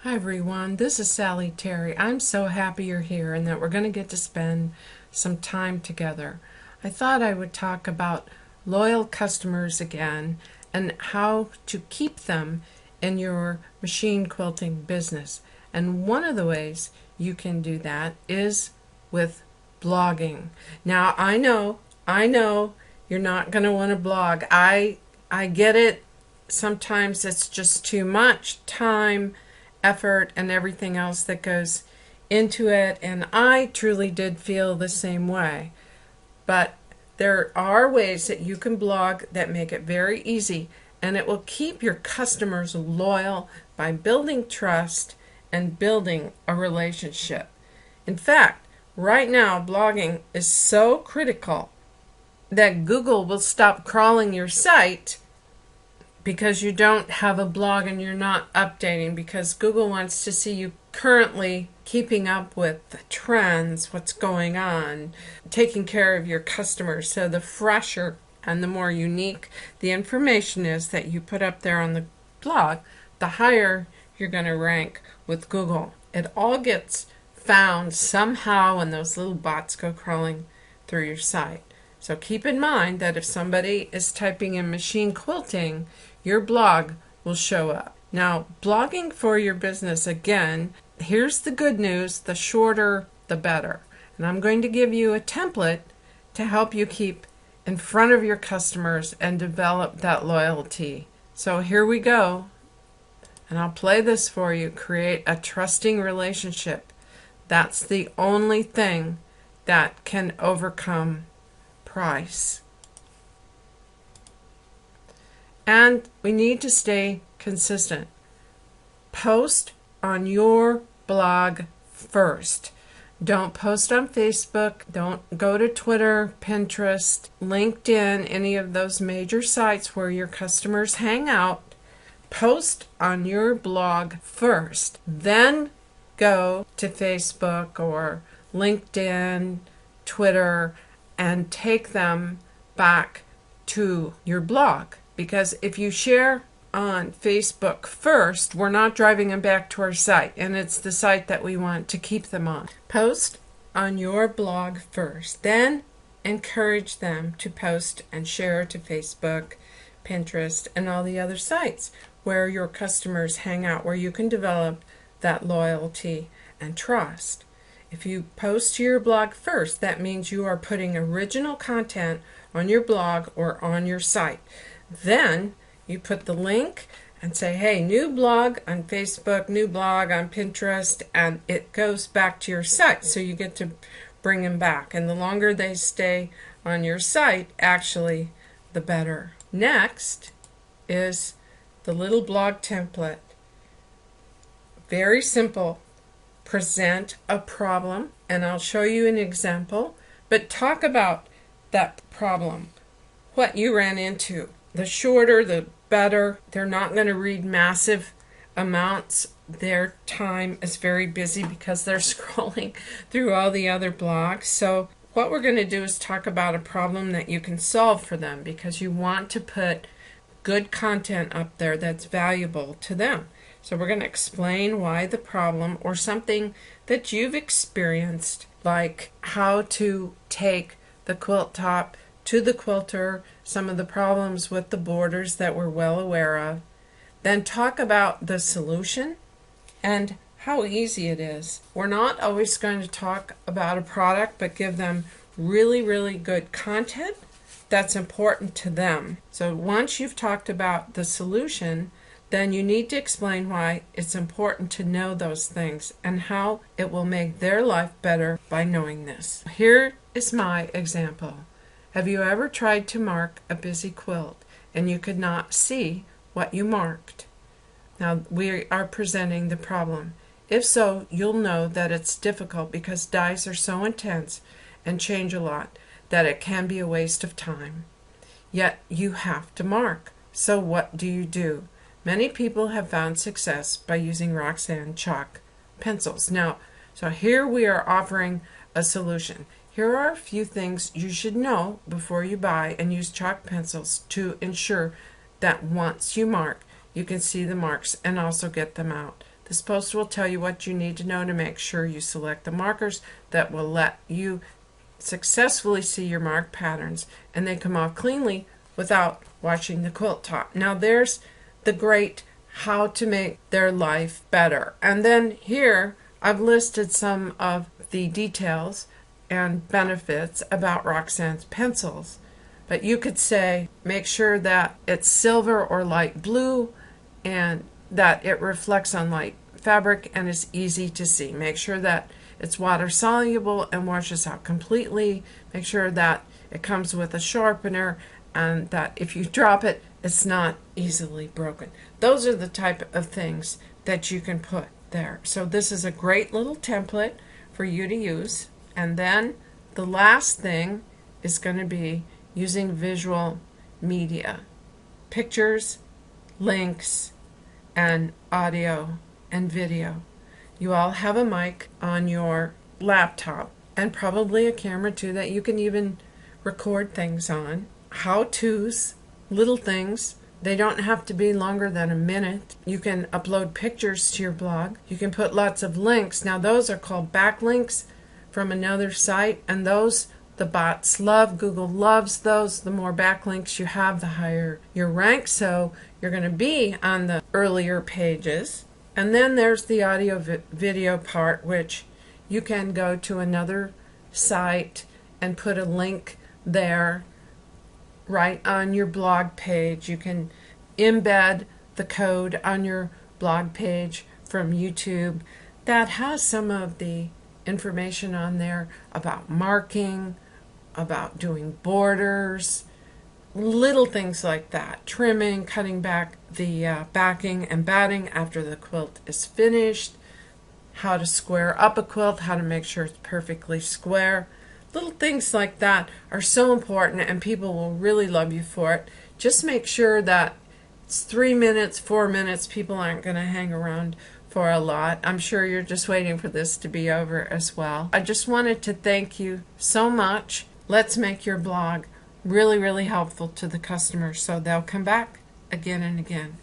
Hi everyone, this is Sally Terry. I'm so happy you're here and that we're going to get to spend some time together. I thought I would talk about loyal customers again and how to keep them in your machine quilting business. And one of the ways you can do that is with blogging. Now, I know you're not going to want to blog. I get it. Sometimes it's just too much time, effort, and everything else that goes into it, and I truly did feel the same way. But there are ways that you can blog that make it very easy, and it will keep your customers loyal by building trust and building a relationship. In fact, right now blogging is so critical that Google will stop crawling your site because you don't have a blog and you're not updating, because Google wants to see you currently keeping up with the trends, what's going on, taking care of your customers. So the fresher and the more unique the information is that you put up there on the blog, the higher you're going to rank with Google. It all gets found somehow when those little bots go crawling through your site. So keep in mind that if somebody is typing in machine quilting, your blog will show up. Now, blogging for your business, again, here's the good news: the shorter, the better. And I'm going to give you a template to help you keep in front of your customers and develop that loyalty. So here we go. And I'll play this for you. Create a trusting relationship. That's the only thing that can overcome price. And we need to stay consistent. Post on your blog first. Don't post on Facebook. Don't go to Twitter, Pinterest, LinkedIn, any of those major sites where your customers hang out. Post on your blog first. Then go to Facebook or LinkedIn, Twitter, and take them back to your blog. Because if you share on Facebook first, we're not driving them back to our site, and it's the site that we want to keep them on. Post on your blog first, then encourage them to post and share to Facebook, Pinterest, and all the other sites where your customers hang out, where you can develop that loyalty and trust. If you post to your blog first, that means you are putting original content on your blog or on your site. Then you put the link and say, hey, new blog on Facebook, new blog on Pinterest, and it goes back to your site. So you get to bring them back. And the longer they stay on your site, actually, the better. Next is the little blog template. Very simple. Present a problem, and I'll show you an example, but talk about that problem, what you ran into. The shorter, the better. They're not going to read massive amounts. Their time is very busy because they're scrolling through all the other blogs. So what we're going to do is talk about a problem that you can solve for them, because you want to put good content up there that's valuable to them. So we're going to explain why the problem, or something that you've experienced, like how to take the quilt top to the quilter, some of the problems with the borders that we're well aware of. Then talk about the solution and how easy it is. We're not always going to talk about a product, but give them really, really good content that's important to them. So once you've talked about the solution, then you need to explain why it's important to know those things and how it will make their life better by knowing this. Here is my example. Have you ever tried to mark a busy quilt and you could not see what you marked? Now we are presenting the problem. If so, you'll know that it's difficult because dies are so intense and change a lot that it can be a waste of time. Yet you have to mark. So what do? Many people have found success by using Roxanne chalk pencils. Now, so here we are offering a solution. Here are a few things you should know before you buy and use chalk pencils to ensure that once you mark, you can see the marks and also get them out This post will tell you what you need to know to make sure you select the markers that will let you successfully see your marked patterns and they come off cleanly without washing the quilt top. Now there's the great how to make their life better. And then here I've listed some of the details and benefits about Roxanne's pencils. But you could say make sure that it's silver or light blue and that it reflects on light fabric and is easy to see. Make sure that it's water soluble and washes out completely. Make sure that it comes with a sharpener and that if you drop it, it's not easily broken. Those are the type of things that you can put there. So this is a great little template for you to use. And then the last thing is going to be using visual media, pictures, links, and audio and video. You all have a mic on your laptop and probably a camera too that you can even record things on. How-tos, little things. They don't have to be longer than a minute. You can upload pictures to your blog. You can put lots of links. Now those are called backlinks from another site, and those the bots love. Google loves those. The more backlinks you have, the higher your rank, so you're going to be on the earlier pages. And then there's the audio video part, which you can go to another site and put a link there right on your blog page. You can embed the code on your blog page from YouTube that has some of the information on there about marking, about doing borders, little things like that, trimming, cutting back the backing and batting after the quilt is finished, how to square up a quilt, how to make sure it's perfectly square. Little things like that are so important and people will really love you for it. Just make sure that it's 3 minutes, 4 minutes. People aren't going to hang around for a lot. I'm sure you're just waiting for this to be over as well. I just wanted to thank you so much. Let's make your blog really, really helpful to the customers so they'll come back again and again.